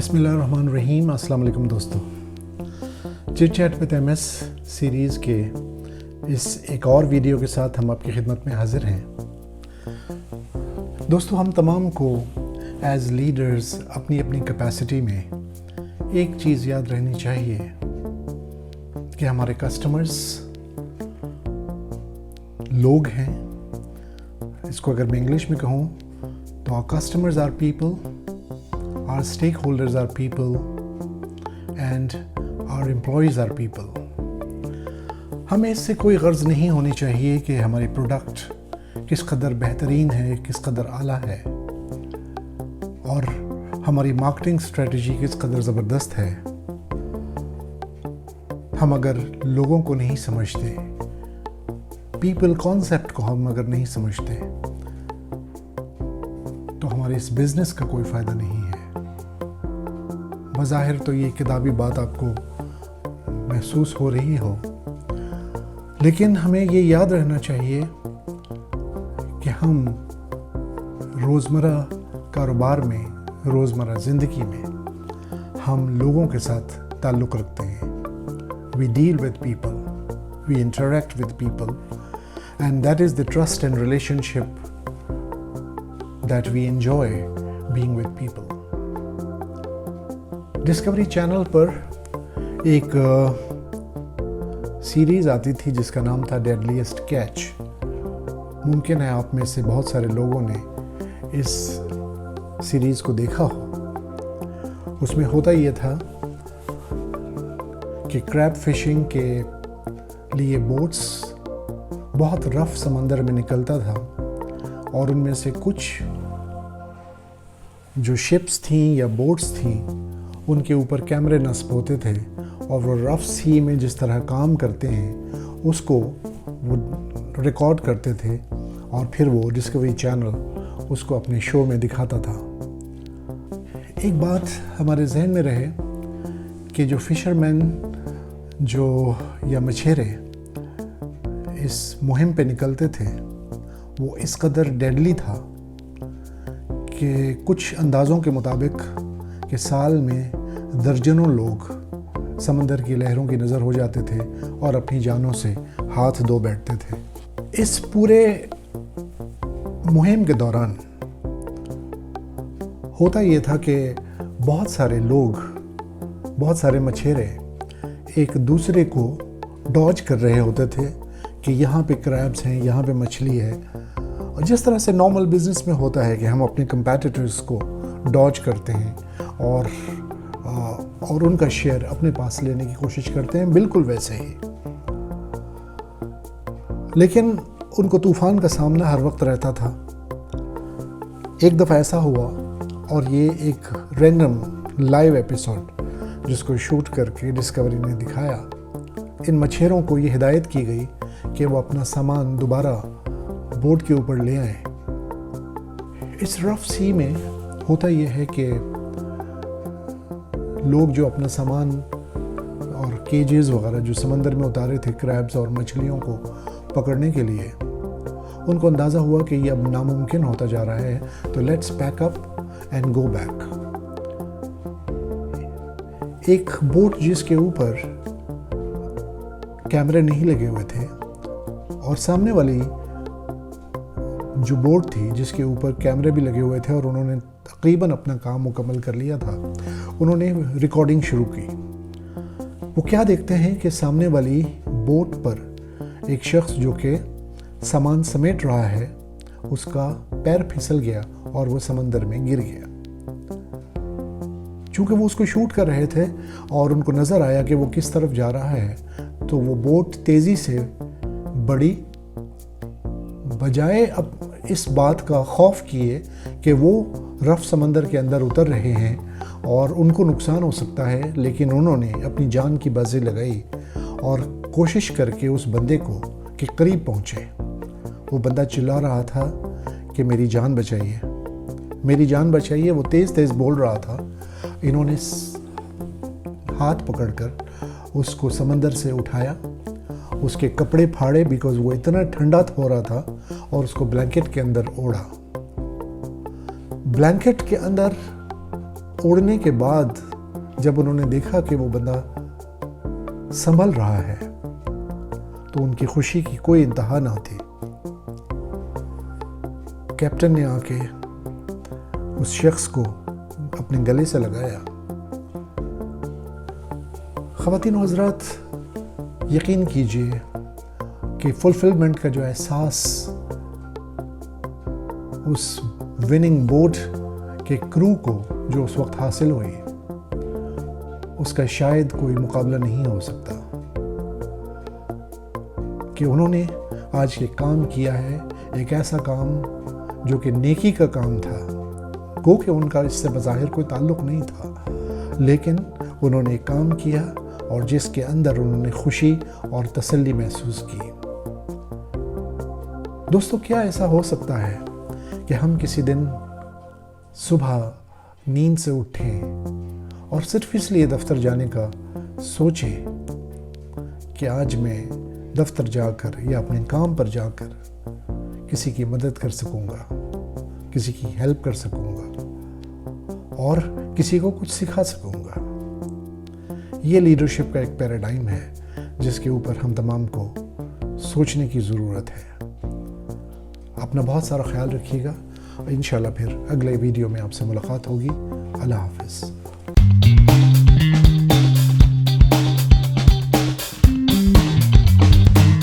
बिस्मिल्लाहिर्रहमानिर्रहीम। अस्सलाम वालेकुम दोस्तों, chit chat with MS series के इस एक और वीडियो के साथ हम आपकी खिदमत में हाजिर हैं। दोस्तों, हम तमाम को एज लीडर्स अपनी अपनी कैपेसिटी में एक चीज़ याद रहनी चाहिए कि हमारे कस्टमर्स लोग हैं। इसको अगर मैं इंग्लिश में कहूँ तो our customers are people, our stakeholders are people and our employees are people. हमें इससे कोई गर्ज नहीं होनी चाहिए कि हमारी प्रोडक्ट किस कदर बेहतरीन है, किस कदर आला है और हमारी मार्केटिंग स्ट्रेटजी किस कदर ज़बरदस्त है। हम अगर लोगों को नहीं समझते, पीपल कॉन्सेप्ट को हम अगर नहीं समझते, तो हमारे इस बिज़नेस का कोई फ़ायदा नहीं है। बज़ाहिर तो ये किताबी बात आपको महसूस हो रही हो, लेकिन हमें ये याद रहना चाहिए कि हम रोज़मर्रा कारोबार में, रोज़मर्रा ज़िंदगी में हम लोगों के साथ ताल्लुक़ रखते हैं। We deal with people, we interact with people, and that is the trust and relationship that we enjoy being with people. Discovery channel पर एक सीरीज़ आती थी जिसका नाम था डेडलीस्ट कैच। मुमकिन है आप में से बहुत सारे लोगों ने इस सीरीज़ को देखा हो। उसमें होता ये था कि क्रैब फिशिंग के लिए बोट्स बहुत रफ समंदर में निकलता था और उनमें से कुछ जो शिप्स थीं या बोट्स थीं उनके ऊपर कैमरे नस्ब होते थे और वो रफ सी में जिस तरह काम करते हैं उसको वो रिकॉर्ड करते थे और फिर वो डिस्कवरी चैनल उसको अपने शो में दिखाता था। एक बात हमारे जहन में रहे कि जो फिशरमैन जो या मछेरे इस मुहिम पे निकलते थे वो इस कदर डेडली था कि कुछ अंदाज़ों के मुताबिक कि साल में दर्जनों लोग समंदर की लहरों की नज़र हो जाते थे और अपनी जानों से हाथ धो बैठते थे। इस पूरे मुहिम के दौरान होता ये था कि बहुत सारे लोग, बहुत सारे मछेरे एक दूसरे को डॉज कर रहे होते थे कि यहाँ पे क्रैब्स हैं, यहाँ पे मछली है। और जिस तरह से नॉर्मल बिजनेस में होता है कि हम अपने कंपेटिटर्स को डॉज करते हैं और उनका शेयर अपने पास लेने की कोशिश करते हैं, बिल्कुल वैसे ही। लेकिन उनको तूफान का सामना हर वक्त रहता था। एक दफ़ा ऐसा हुआ और ये एक रैंडम लाइव एपिसोड जिसको शूट करके डिस्कवरी ने दिखाया। इन मछेरों को ये हिदायत की गई कि वो अपना सामान दोबारा बोट के ऊपर ले आए। इस रफ सी में होता ये है कि लोग जो अपना सामान और केजेस वगैरह जो समंदर में उतारे थे क्रैब्स और मछलियों को पकड़ने के लिए, उनको अंदाज़ा हुआ कि ये अब नामुमकिन होता जा रहा है, तो let's pack up and go back. एक बोट जिसके ऊपर कैमरे नहीं लगे हुए थे और सामने वाली जो बोट थी जिसके ऊपर कैमरे भी लगे हुए थे और उन्होंने तकरीबन अपना काम मुकम्मल कर लिया था, उन्होंने रिकॉर्डिंग शुरू की। वो क्या देखते हैं कि सामने वाली बोट पर एक शख्स जो कि सामान समेट रहा है उसका पैर फिसल गया और वो समंदर में गिर गया। चूँकि वो उसको शूट कर रहे थे और उनको नज़र आया कि वो किस तरफ जा रहा है, तो वो बोट तेज़ी से बढ़ी, बजाय अब इस बात का खौफ किए कि वो रफ समंदर के अंदर उतर रहे हैं और उनको नुकसान हो सकता है, लेकिन उन्होंने अपनी जान की बाजी लगाई और कोशिश करके उस बंदे को के करीब पहुँचे। वो बंदा चिल्ला रहा था कि मेरी जान बचाइए, मेरी जान बचाइए। वो तेज़ तेज़ बोल रहा था। इन्होंने हाथ पकड़कर उसको समंदर से उठाया, उसके कपड़े फाड़े बिकॉज वो इतना ठंडा हो रहा था, और उसको ब्लैंकेट के अंदर ओढ़ा। ब्लैंकेट के अंदर اڑنے کے بعد جب انہوں نے دیکھا کہ وہ بندہ سنبھل رہا ہے تو ان کی خوشی کی کوئی انتہا نہ تھی۔ کیپٹن نے آ کے اس شخص کو اپنے گلے سے لگایا۔ خواتین و حضرات، یقین کیجئے کہ فلفلمنٹ کا جو احساس اس وننگ بوٹ کے کرو کو جو اس وقت حاصل ہوئی، اس کا شاید کوئی مقابلہ نہیں ہو سکتا کہ انہوں نے آج یہ کام کیا ہے، ایک ایسا کام جو کہ نیکی کا کام تھا، گو کہ ان کا اس سے بظاہر کوئی تعلق نہیں تھا، لیکن انہوں نے ایک کام کیا اور جس کے اندر انہوں نے خوشی اور تسلی محسوس کی۔ دوستو، کیا ایسا ہو سکتا ہے کہ ہم کسی دن صبح نیند سے اٹھیں اور صرف اس لیے دفتر جانے کا سوچیں کہ آج میں دفتر جا کر یا اپنے کام پر جا کر کسی کی مدد کر سکوں گا، کسی کی ہیلپ کر سکوں گا اور کسی کو کچھ سکھا سکوں گا۔ یہ لیڈرشپ کا ایک پیراڈائم ہے جس کے اوپر ہم تمام کو سوچنے کی ضرورت ہے۔ اپنا بہت سارا خیال رکھیے گا، انشاءاللہ پھر اگلے ویڈیو میں آپ سے ملاقات ہوگی۔ اللہ حافظ۔